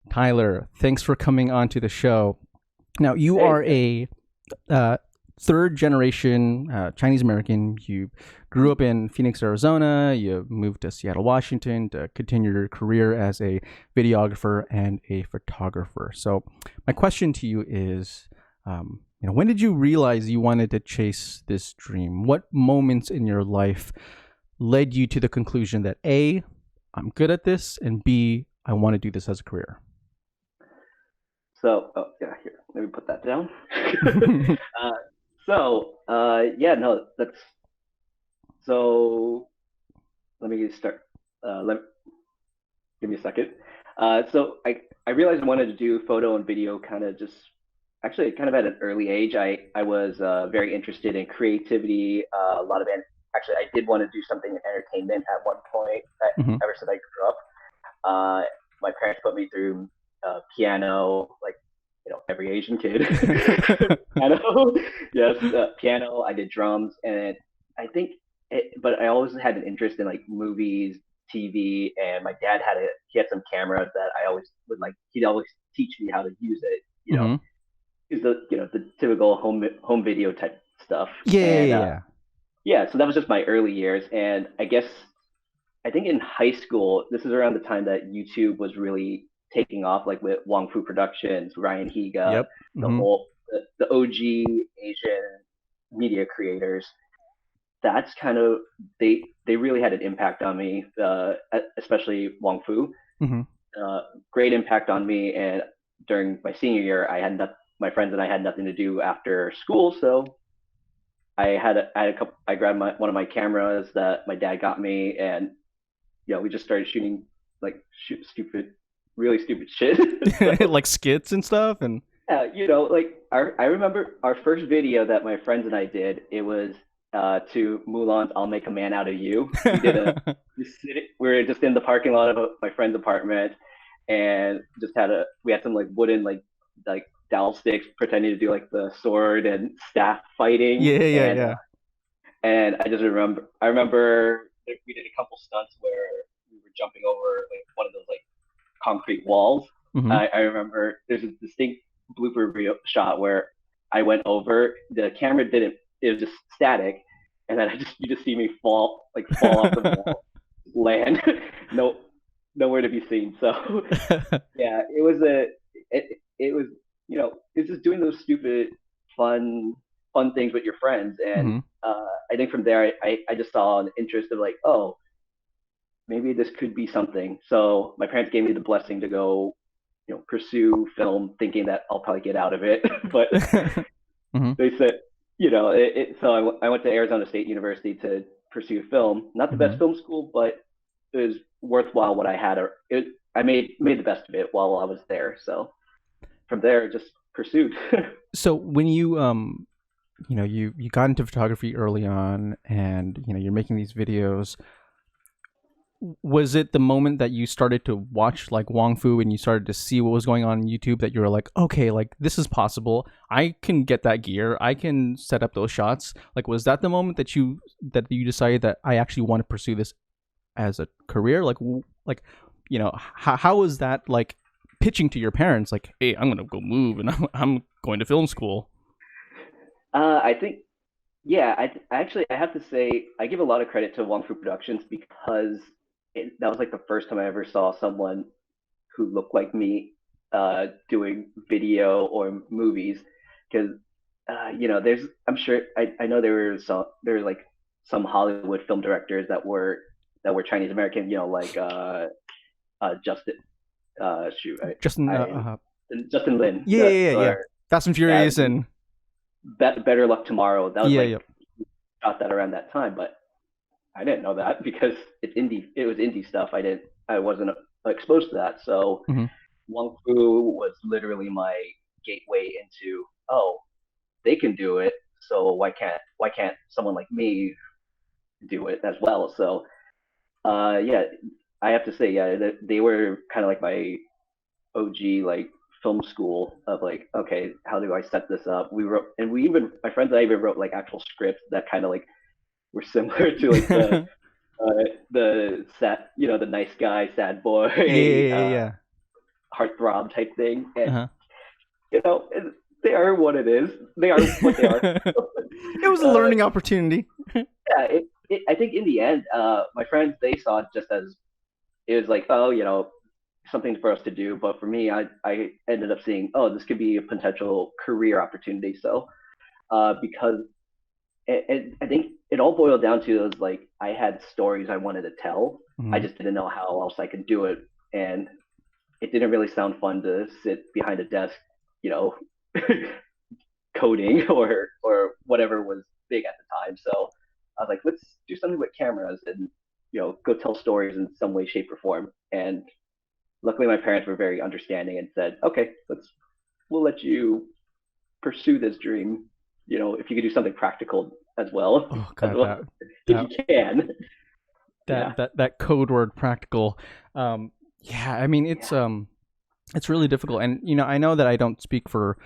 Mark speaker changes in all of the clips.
Speaker 1: Tyler, thanks for coming on to the show. Now, you are a third generation Chinese American. You grew up in Phoenix, Arizona. You moved to Seattle, Washington to continue your career as a videographer and a photographer. So, my question to you is, when did you realize you wanted to chase this dream? What moments in your life led you to the conclusion that A, I'm good at this, and B, I want to do this as a career?
Speaker 2: So, yeah, here, let me put that down. Yeah, no, that's so. Let me start. Give me a second. I realized I wanted to do photo and video, kind of at an early age. I was very interested in creativity. A lot of actually, I did want to do something in entertainment at one point.
Speaker 1: Mm-hmm.
Speaker 2: Ever since I grew up, uh, my parents put me through piano, like every Asian kid. Piano, yes, piano. I did drums, and I think, but I always had an interest in like movies, TV, and my dad he had some cameras that I always would like. He'd always teach me how to use it.
Speaker 1: Mm-hmm.
Speaker 2: Is the typical home video type stuff,
Speaker 1: Yeah,
Speaker 2: and
Speaker 1: yeah, yeah.
Speaker 2: yeah. So that was just my early years, and I think in high school, this is around the time that YouTube was really taking off, like with Wong Fu Productions, Ryan Higa,
Speaker 1: Yep. Mm-hmm.
Speaker 2: the OG Asian media creators. That's kind of they really had an impact on me, especially Wong Fu.
Speaker 1: Mm-hmm.
Speaker 2: Great impact on me, and during my senior year, my friends and I had nothing to do after school, so I had a couple. I grabbed one of my cameras that my dad got me, and we just started shooting like stupid, really stupid shit. So,
Speaker 1: Like skits and stuff, and
Speaker 2: yeah, like I remember our first video that my friends and I did. It was to Mulan's "I'll Make a Man Out of You." We were just in the parking lot of my friend's apartment, and we had some like wooden like dowel sticks, pretending to do like the sword and staff fighting,
Speaker 1: yeah, yeah,
Speaker 2: and
Speaker 1: yeah.
Speaker 2: I remember we did a couple stunts where we were jumping over like one of those like concrete walls.
Speaker 1: Mm-hmm.
Speaker 2: I remember there's a distinct blooper reel shot where I went over. The camera didn't. It was just static, and then you just see me fall off the wall, land, no, nowhere to be seen. So yeah, it was it's just doing those stupid fun things with your friends, and
Speaker 1: Mm-hmm.
Speaker 2: I think from there I just saw an interest of like, oh, maybe this could be something. So my parents gave me the blessing to go, pursue film, thinking that I'll probably get out of it. But
Speaker 1: Mm-hmm.
Speaker 2: they said, so I went to Arizona State University to pursue film. Not the
Speaker 1: Mm-hmm.
Speaker 2: best film school, but it was worthwhile what I had. I made the best of it while I was there. So from there, just pursued.
Speaker 1: So when you got into photography early on, and you're making these videos, was it the moment that you started to watch like Wong Fu and you started to see what was going on YouTube that you were like, okay, like this is possible, I can get that gear, I can set up those shots? Like, was that the moment that you decided that I actually want to pursue this as a career? Like how was that like pitching to your parents, like, hey, I'm gonna go move and I'm going to film school?
Speaker 2: I think, yeah, I have to say I give a lot of credit to Wong Fu Productions because that was like the first time I ever saw someone who looked like me doing video or movies. Because I'm sure I know there were like some Hollywood film directors that were Chinese American, like Justin shoot
Speaker 1: Justin,
Speaker 2: I Justin Lin,
Speaker 1: yeah, yeah, yeah, yeah.
Speaker 2: or
Speaker 1: Fast and
Speaker 2: yeah,
Speaker 1: Furious and
Speaker 2: Better Luck Tomorrow. That was
Speaker 1: yeah,
Speaker 2: like
Speaker 1: yeah.
Speaker 2: shot that around that time, but I didn't know that because it's indie. It was indie stuff. I wasn't exposed to that. So
Speaker 1: Mm-hmm.
Speaker 2: Wong Fu was literally my gateway into, oh, they can do it. So why can't someone like me do it as well? So yeah, I have to say, yeah, they were kind of like my OG like film school of like, okay, how do I set this up? My friends and I even wrote like actual scripts that kind of like were similar to like the sad, the nice guy, sad boy,
Speaker 1: Yeah, yeah, yeah, yeah.
Speaker 2: heartthrob type thing, and
Speaker 1: Uh-huh.
Speaker 2: you know, they are what it is. They are what they are.
Speaker 1: It was a learning opportunity.
Speaker 2: Yeah, I think in the end, my friends, they saw it just as, it was like, oh, you know, something for us to do. But for me, I ended up seeing, oh, this could be a potential career opportunity. So because I think it all boiled down to, is like, I had stories I wanted to tell. I
Speaker 1: Mhm.
Speaker 2: just didn't know how else I could do it, and it didn't really sound fun to sit behind a desk, you know, coding or whatever was big at the time. So I was like, let's do something with cameras and, you know, go tell stories in some way, shape, or form. And luckily, my parents were very understanding and said, okay, we'll let you pursue this dream. You know, if you could do something practical as well,
Speaker 1: Oh
Speaker 2: as
Speaker 1: god,
Speaker 2: well, if you
Speaker 1: that
Speaker 2: can. Yeah.
Speaker 1: that code word practical. Yeah, I mean
Speaker 2: Yeah.
Speaker 1: it's really difficult, and you know, I know that I don't speak for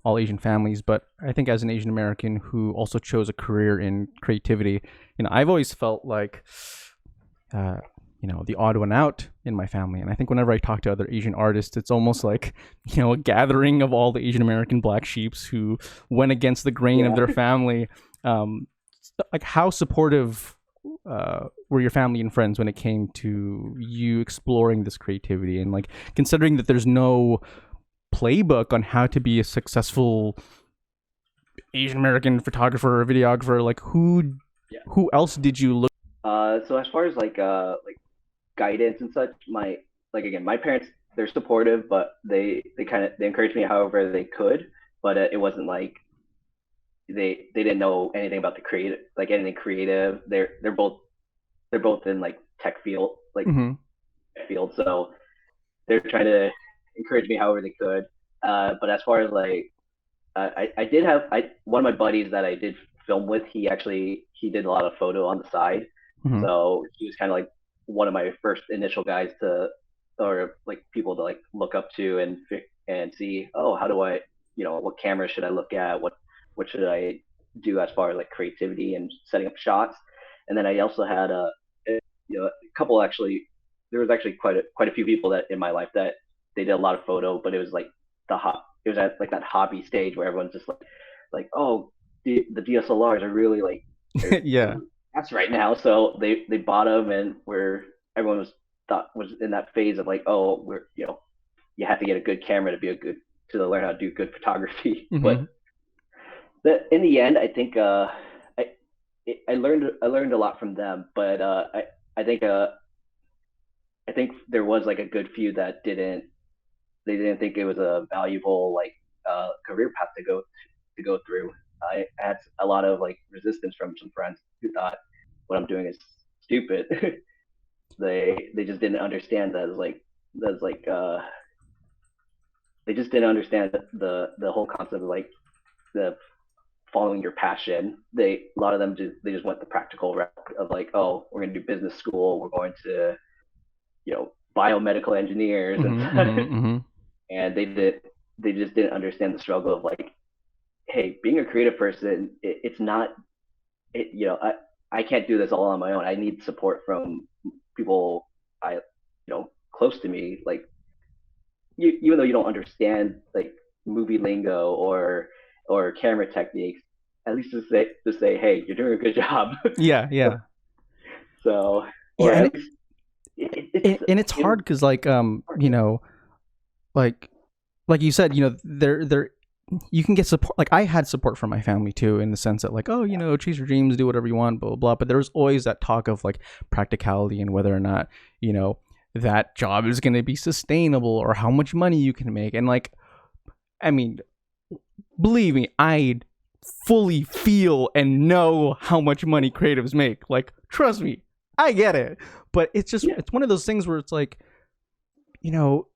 Speaker 1: all Asian families, but I think as an Asian American who also chose a career in creativity, you know, I've always felt like, uh, you know, the odd one out in my family. And I think whenever I talk to other Asian artists, it's almost like, you know, a gathering of all the Asian American black sheeps who went against the grain of
Speaker 2: Yeah.
Speaker 1: their family. Like, how supportive were your family and friends when it came to you exploring this creativity, and like considering that there's no playbook on how to be a successful Asian American photographer or videographer? Like,
Speaker 2: Yeah.
Speaker 1: who else did you look?
Speaker 2: So as far as like guidance and such, my, like, again, my parents, they're supportive, but they kind of, they encouraged me however they could. But it wasn't like they didn't know anything about the creative, like anything creative. They're both in like tech field, like
Speaker 1: Mm-hmm.
Speaker 2: field. So they're trying to encourage me however they could. But as far as like, I did have, I one of my buddies that I did film with. He did a lot of photo on the side,
Speaker 1: Mm-hmm.
Speaker 2: so he was kind of like one of my first initial guys to, or like people to like look up to and see, oh, how do I, you know, what camera should I look at, what should I do as far as like creativity and setting up shots. And then I also had you know, a couple, actually, there was actually quite a few people that in my life that they did a lot of photo, but it was like it was at like that hobby stage where everyone's just like, oh, the DSLRs are really like, they're
Speaker 1: Yeah.
Speaker 2: that's right now. So they bought them, and where everyone was in that phase of like, oh, we're, you know, you have to get a good camera to be a good, to learn how to do good photography.
Speaker 1: Mm-hmm.
Speaker 2: But in the end, I think I I learned a lot from them. But I think I think there was like a good few that they didn't think it was a valuable like career path to go through. I had a lot of like resistance from some friends who thought what I'm doing is stupid. They just didn't understand that, that's like they just didn't understand the whole concept of like the following your passion. A lot of them they just went the practical route of like, oh, we're gonna do business school, we're going to, you know, biomedical engineers and
Speaker 1: Mm-hmm. Mm-hmm. Mm-hmm.
Speaker 2: and they just didn't understand the struggle of like, hey, being a creative person, it's not, you know, I can't do this all on my own. I need support from people I, you know, close to me. Like, even though you don't understand like movie lingo or camera techniques, at least to say, hey, you're doing a good job.
Speaker 1: Yeah. Yeah.
Speaker 2: So,
Speaker 1: Yeah.
Speaker 2: or
Speaker 1: And
Speaker 2: at least
Speaker 1: and it's
Speaker 2: it was
Speaker 1: hard because like
Speaker 2: hard.
Speaker 1: you know, like you said, you know, there you can get support. Like, I had support from my family too, in the sense that like, oh, you know, chase your dreams, do whatever you want, blah blah blah. But there was always that talk of like practicality and whether or not, you know, that job is going to be sustainable or how much money you can make. And like, I mean, believe me, I fully feel and know how much money creatives make. Like, trust me, I get it. But it's just,
Speaker 2: Yeah.
Speaker 1: it's one of those things where it's like, you know,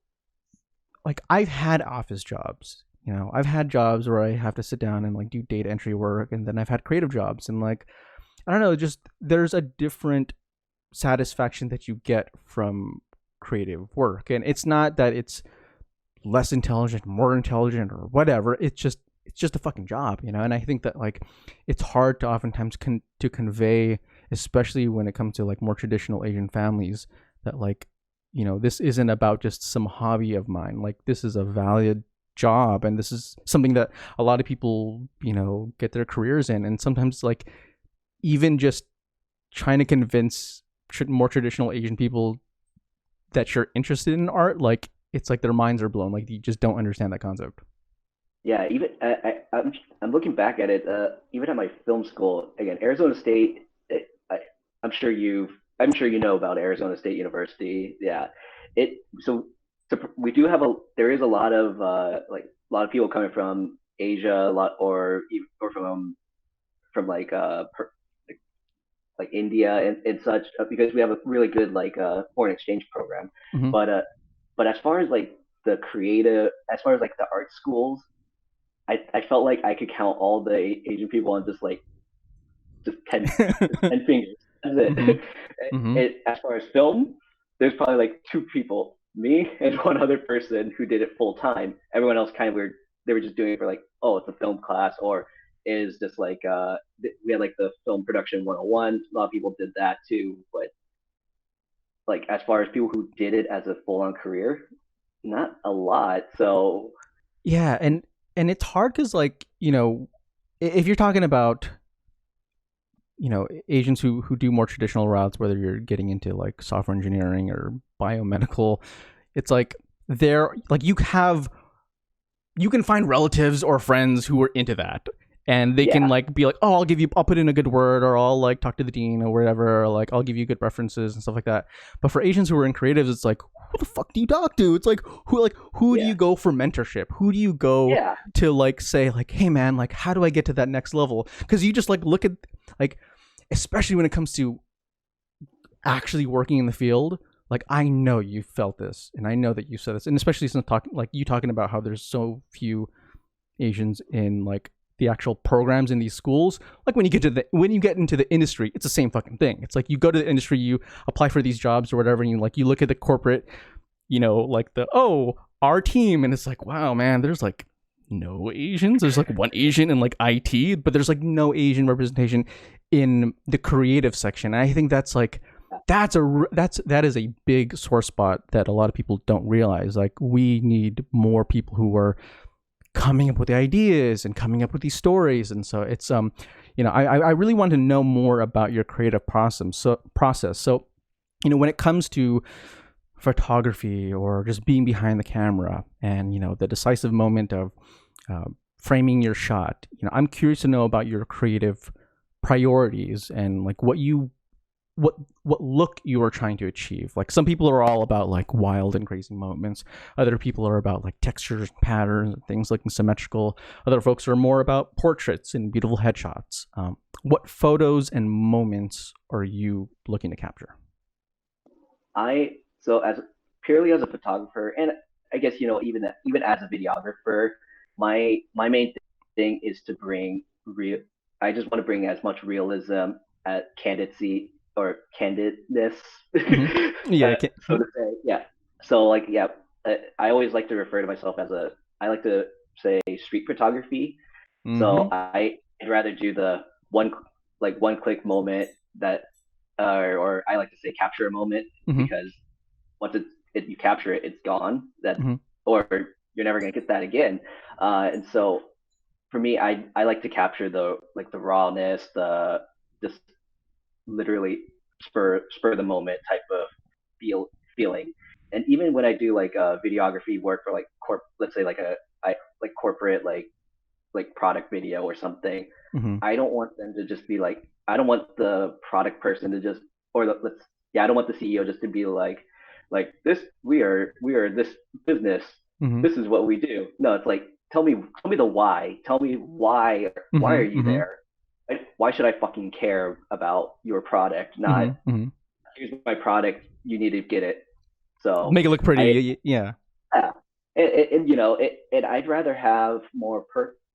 Speaker 1: like I've had office jobs. You know, I've had jobs where I have to sit down and like do data entry work, and then I've had creative jobs, and like, I don't know, just there's a different satisfaction that you get from creative work. And it's not that it's less intelligent, more intelligent, or whatever. It's just a fucking job, you know. And I think that like it's hard to oftentimes to convey, especially when it comes to like more traditional Asian families, that like this isn't about just some hobby of mine. Like, this is a valid job, and this is something that a lot of people, get their careers in. And sometimes, like, even just trying to convince more traditional Asian people that you're interested in art, like, it's like their minds are blown. Like, you just don't understand that concept.
Speaker 2: Yeah, even I'm looking back at it. Even at my film school, again, Arizona State. I'm sure I'm sure you know about Arizona State University. Yeah, it so we do have there is a lot of a lot of people coming from Asia, a lot or from like India and such, because we have a really good foreign exchange program.
Speaker 1: Mm-hmm.
Speaker 2: But as far as like as far as like the art schools, I felt like I could count all the Asian people on just 10 fingers. That's
Speaker 1: Mm-hmm.
Speaker 2: it.
Speaker 1: Mm-hmm.
Speaker 2: As far as film, there's probably like two people, me and one other person who did it full time. Everyone else kind of they were just doing it for like, oh, it's a film class, or is just like we had like the film production 101. A lot of people did that too, but like as far as people who did it as a full on career, not a lot. So
Speaker 1: Yeah, and it's hard because, like, if you're talking about Asians who do more traditional routes, whether you're getting into like software engineering or biomedical, it's like they're like you can find relatives or friends who are into that, and they can
Speaker 2: yeah,
Speaker 1: like be like, oh, I'll put in a good word, or I'll like talk to the dean or whatever, or like I'll give you good references and stuff like that. But for Asians who are in creatives, it's like, who the fuck do you talk to? It's like, who do
Speaker 2: yeah,
Speaker 1: you go for mentorship? Who do you go
Speaker 2: yeah,
Speaker 1: to, like, say like, hey man, like, how do I get to that next level? Because you just like look at, like, especially when it comes to actually working in the field, like, I know you felt this, and I know that you said this, and especially since talking about how there's so few Asians in like the actual programs in these schools. Like, when you get into the industry, it's the same fucking thing. It's like you go to the industry, you apply for these jobs or whatever, and you look at the corporate, like our team, and it's like, wow, man, there's like no Asians. There's like one Asian in like IT, but there's like no Asian representation in the creative section. And I think that's like that is a big sore spot that a lot of people don't realize. Like, we need more people who are coming up with the ideas and coming up with these stories. And so it's I really want to know more about your creative process. So when it comes to photography or just being behind the camera, and the decisive moment of framing your shot, I'm curious to know about your creative priorities and like what look you are trying to achieve. Like, some people are all about like wild and crazy moments. Other people are about like textures, patterns, and things looking symmetrical. Other folks are more about portraits and beautiful headshots. What photos and moments are you looking to capture?
Speaker 2: as purely as a photographer, and I guess even as a videographer, my main thing is to bring real. I just want to bring as much realism, at candidacy or candidness,
Speaker 1: Mm-hmm. Yeah, I can't.
Speaker 2: so to say. Yeah. So like yeah, I always like to refer to myself as I like to say street photography. So
Speaker 1: Mm-hmm.
Speaker 2: I'd rather do the one click moment that, or I like to say capture a moment,
Speaker 1: Mm-hmm.
Speaker 2: because once you capture it, it's gone.
Speaker 1: Mm-hmm.
Speaker 2: Or you're never gonna get that again. And so for me, I like to capture the rawness, the just literally spur the moment type of feeling. And even when I do like videography work for like let's say like like corporate like product video or something,
Speaker 1: Mm-hmm.
Speaker 2: I don't want them to just be like, I don't want the product person to just, or let's, yeah, I don't want the CEO just to be like this, we are this business,
Speaker 1: Mm-hmm.
Speaker 2: this is what we do. No, it's like, tell me the why. Tell me why
Speaker 1: Mm-hmm.
Speaker 2: are you
Speaker 1: Mm-hmm.
Speaker 2: there? Why should I fucking care about your product? Not,
Speaker 1: Mm-hmm.
Speaker 2: here's my product, you need to get it. So
Speaker 1: Make it look
Speaker 2: I,
Speaker 1: pretty. Yeah.
Speaker 2: yeah. And I'd rather have more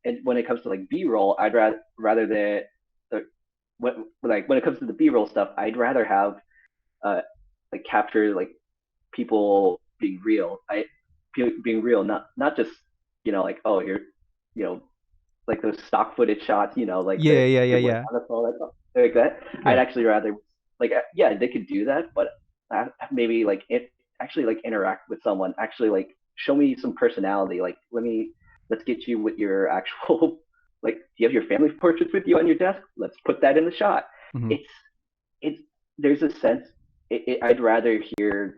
Speaker 2: and when it comes to like B-roll, I'd rather than when it comes to the B-roll stuff, I'd rather have uh like capture like people being real. Being real, not just like, oh, you're you know like those stock footage shots, like
Speaker 1: Yeah.
Speaker 2: that
Speaker 1: Yeah. Yeah.
Speaker 2: you're like
Speaker 1: Yeah.
Speaker 2: on the phone, like that. I'd
Speaker 1: Yeah.
Speaker 2: actually rather, like, yeah, they could do that, but maybe like actually like interact with someone, actually like show me some personality, like let's get you with your actual like, do you have your family portraits with you on your desk? Let's put that in the shot.
Speaker 1: Mm-hmm.
Speaker 2: It's there's a sense, I'd rather hear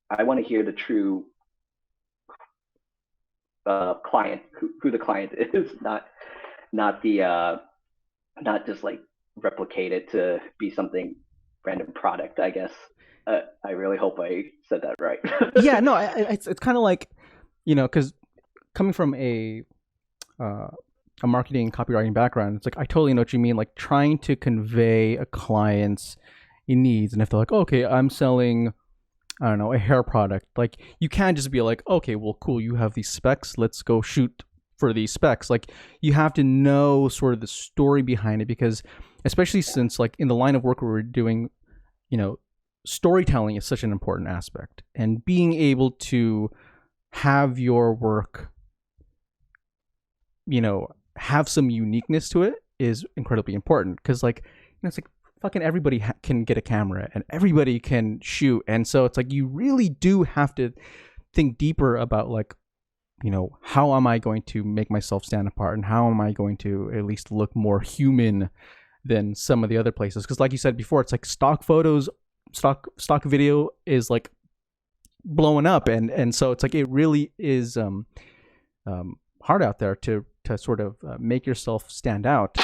Speaker 2: I want to hear the true client, who the client is, not the not just like replicate it to be something random product, I guess. I really hope I said that right.
Speaker 1: Yeah, no, it's kind of like, because coming from a marketing copywriting background, it's like I totally know what you mean. Like trying to convey a client's needs, and if they're like, okay, I'm selling, I don't know, a hair product, like you can't just be like, okay, well, cool, you have these specs, let's go shoot for these specs. Like you have to know sort of the story behind it, because especially since like in the line of work where we're doing, storytelling is such an important aspect, and being able to have your work, have some uniqueness to it is incredibly important, because like it's like fucking everybody can get a camera and everybody can shoot, and so it's like you really do have to think deeper about like, how am I going to make myself stand apart, and how am I going to at least look more human than some of the other places. Because like you said before, it's like stock video is like blowing up, and so it's like it really is hard out there to sort of make yourself stand out.